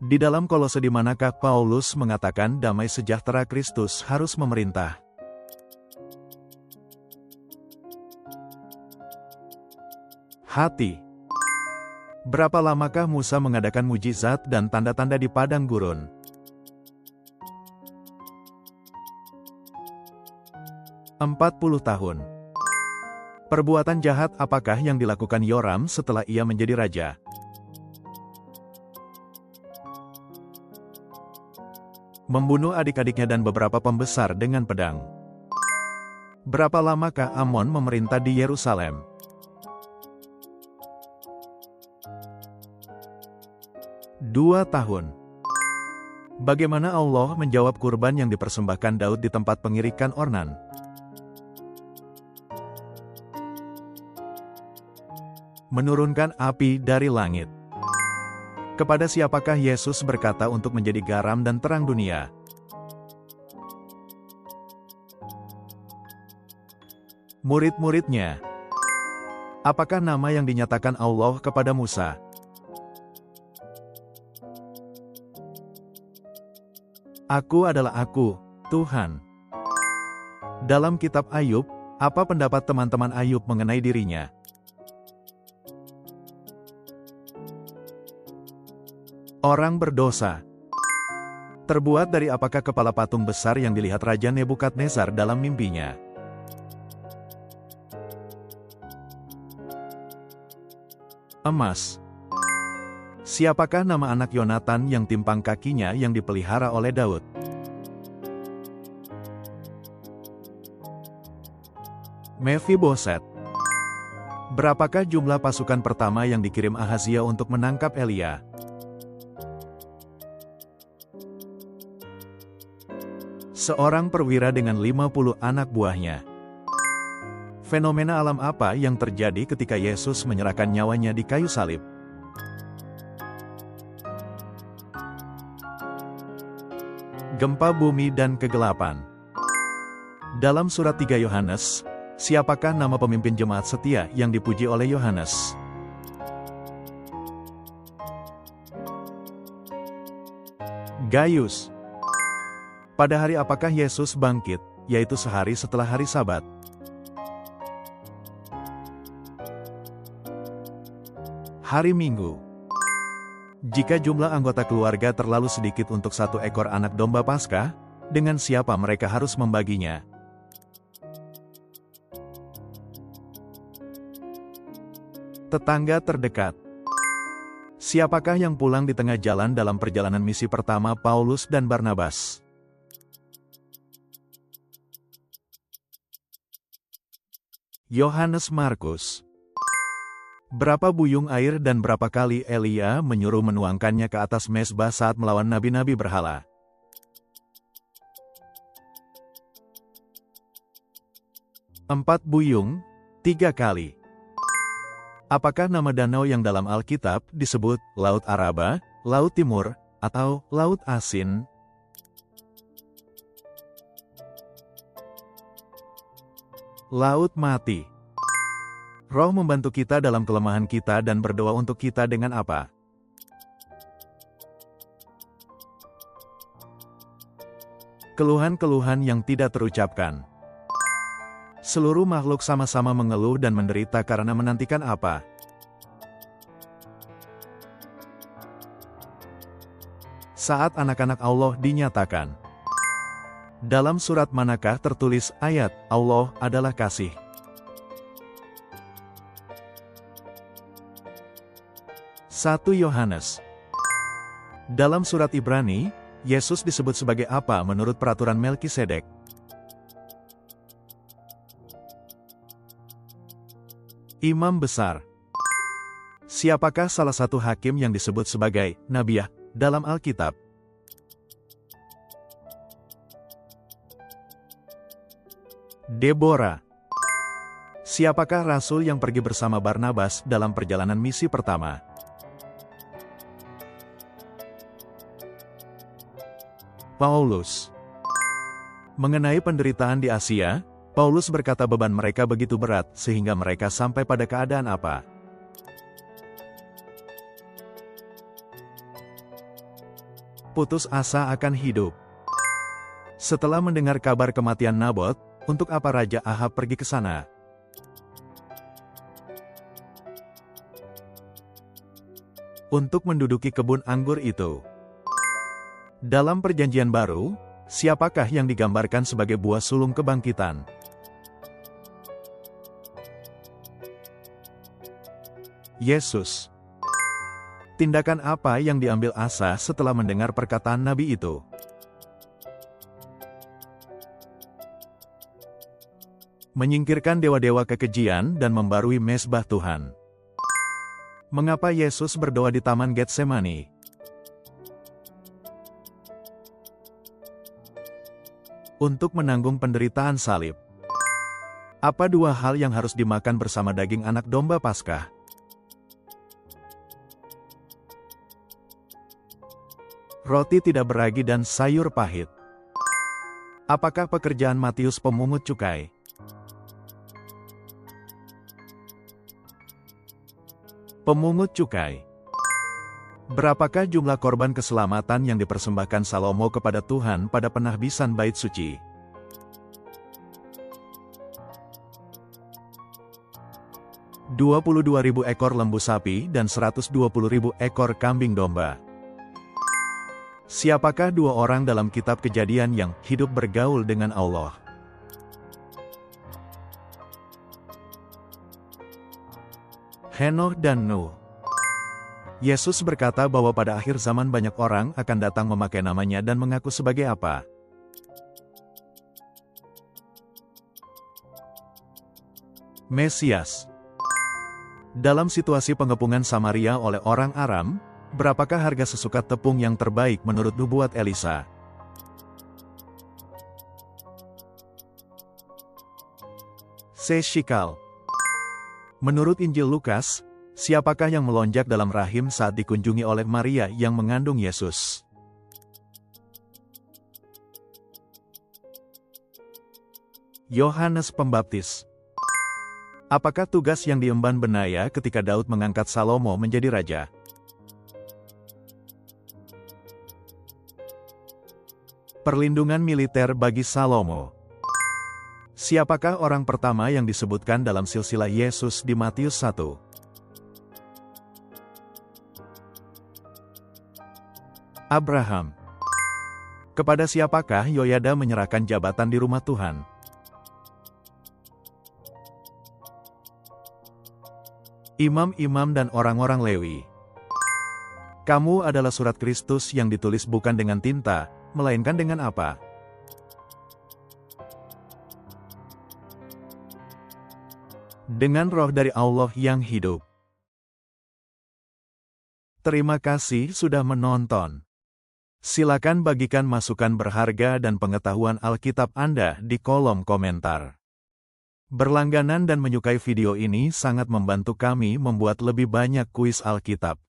Di dalam Kolose di manakah Paulus mengatakan damai sejahtera Kristus harus memerintah? Hati. Berapa lamakah Musa mengadakan mujizat dan tanda-tanda di padang gurun? 40 tahun. Perbuatan jahat apakah yang dilakukan Yoram setelah ia menjadi raja? Membunuh adik-adiknya dan beberapa pembesar dengan pedang. Berapa lamakah Amon memerintah di Yerusalem? 2 tahun. Bagaimana Allah menjawab kurban yang dipersembahkan Daud di tempat pengirikan Ornan? Menurunkan api dari langit. Kepada siapakah Yesus berkata untuk menjadi garam dan terang dunia? Murid-muridnya. Apakah nama yang dinyatakan Allah kepada Musa? Aku adalah Aku, Tuhan. Dalam kitab Ayub, apa pendapat teman-teman Ayub mengenai dirinya? Orang berdosa. Terbuat dari apakah kepala patung besar yang dilihat Raja Nebukadnezar dalam mimpinya? Emas. Siapakah nama anak Yonatan yang timpang kakinya yang dipelihara oleh Daud? Mefiboset. Berapakah jumlah pasukan pertama yang dikirim Ahazia untuk menangkap Elia? Seorang perwira dengan 50 anak buahnya. Fenomena alam apa yang terjadi ketika Yesus menyerahkan nyawanya di kayu salib? Gempa bumi dan kegelapan. Dalam surat 3 Yohanes, siapakah nama pemimpin jemaat setia yang dipuji oleh Yohanes? Gaius. Pada hari apakah Yesus bangkit, yaitu sehari setelah hari Sabat? Hari Minggu. Jika jumlah anggota keluarga terlalu sedikit untuk satu ekor anak domba Paskah, dengan siapa mereka harus membaginya? Tetangga terdekat. Siapakah yang pulang di tengah jalan dalam perjalanan misi pertama Paulus dan Barnabas? Yohanes Markus. Berapa buyung air dan berapa kali Elia menyuruh menuangkannya ke atas mezbah saat melawan nabi-nabi berhala? Empat buyung, 3 kali. Apakah nama danau yang dalam Alkitab disebut Laut Araba, Laut Timur, atau Laut Asin? Laut Mati. Roh membantu kita dalam kelemahan kita dan berdoa untuk kita dengan apa? Keluhan-keluhan yang tidak terucapkan. Seluruh makhluk sama-sama mengeluh dan menderita karena menantikan apa? Saat anak-anak Allah dinyatakan. Dalam surat manakah tertulis ayat, Allah adalah kasih? Satu Yohanes. Dalam surat Ibrani, Yesus disebut sebagai apa menurut peraturan Melkisedek? Imam besar. Siapakah salah satu hakim yang disebut sebagai Nabiah dalam Alkitab? Deborah. Siapakah rasul yang pergi bersama Barnabas dalam perjalanan misi pertama? Paulus. Mengenai penderitaan di Asia, Paulus berkata beban mereka begitu berat sehingga mereka sampai pada keadaan apa? putus asa akan hidup. Setelah mendengar kabar kematian Nabot, untuk apa Raja Ahab pergi ke sana? Untuk menduduki kebun anggur itu. Dalam Perjanjian Baru, siapakah yang digambarkan sebagai buah sulung kebangkitan? Yesus. Tindakan apa yang diambil Asa setelah mendengar perkataan Nabi itu? Menyingkirkan dewa-dewa kekejian dan membarui mezbah Tuhan. Mengapa Yesus berdoa di Taman Getsemani? Untuk menanggung penderitaan salib. Apa dua hal yang harus dimakan bersama daging anak domba Paskah? Roti tidak beragi dan sayur pahit. Apakah pekerjaan Matius pemungut cukai? Pemungut cukai. Berapakah jumlah korban keselamatan yang dipersembahkan Salomo kepada Tuhan pada penahbisan bait suci? "22.000 ekor lembu sapi dan 120.000 ekor kambing domba." Siapakah dua orang dalam kitab Kejadian yang hidup bergaul dengan Allah? Henoh dan Nuh. Yesus berkata bahwa pada akhir zaman banyak orang akan datang memakai namanya dan mengaku sebagai apa? Mesias. Dalam situasi pengepungan Samaria oleh orang Aram, berapakah harga sesukat tepung yang terbaik menurut nubuat Elisa? Seshikal. Menurut Injil Lukas, siapakah yang melonjak dalam rahim saat dikunjungi oleh Maria yang mengandung Yesus? Yohanes Pembaptis. Apakah tugas yang diemban Benaya ketika Daud mengangkat Salomo menjadi raja? Perlindungan militer bagi Salomo. Siapakah orang pertama yang disebutkan dalam silsilah Yesus di Matius 1? Abraham. Kepada siapakah Yoyada menyerahkan jabatan di rumah Tuhan? Imam-imam dan orang-orang Lewi. Kamu adalah surat Kristus yang ditulis bukan dengan tinta, melainkan dengan apa? Dengan Roh dari Allah yang hidup. Terima kasih sudah menonton. Silakan bagikan masukan berharga dan pengetahuan Alkitab Anda di kolom komentar. Berlangganan dan menyukai video ini sangat membantu kami membuat lebih banyak kuis Alkitab.